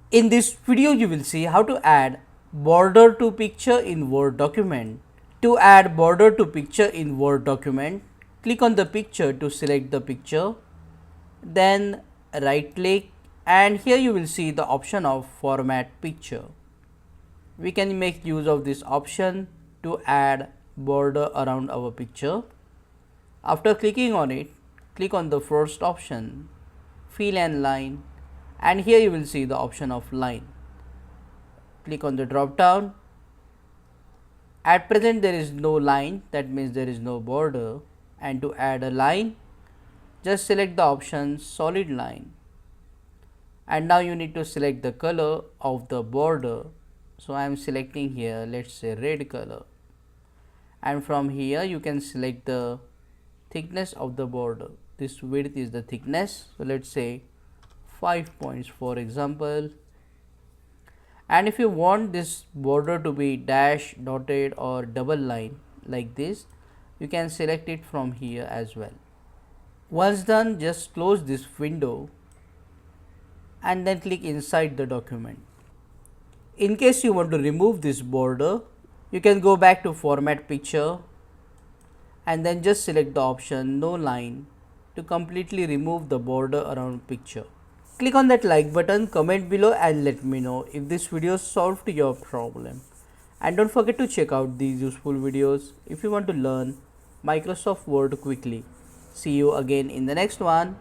In this video, you will see how to add border to picture in Word document. To add border to picture in Word document, click on the picture to select the picture, then right click, and here you will see the option of format picture. We can make use of this option to add border around our picture. After clicking on it, click on the first option, fill and line, and here you will see the option of line. Click on the drop down. At present there is no line, that means there is no border, and to add a line, just select the option solid line, and now you need to select the color of the border. So I am selecting here, let's say red color, and from here you can select the thickness of the border. This width is the thickness, so let's say 5 points for example. And if you want this border to be dash, dotted or double line like this, you can select it from here as well. Once done, just close this window and then click inside the document. In case you want to remove this border, you can go back to format picture and then just select the option no line to completely remove the border around picture. Click on that like button, comment below and let me know if this video solved your problem. And don't forget to check out these useful videos if you want to learn Microsoft Word quickly. See you again in the next one.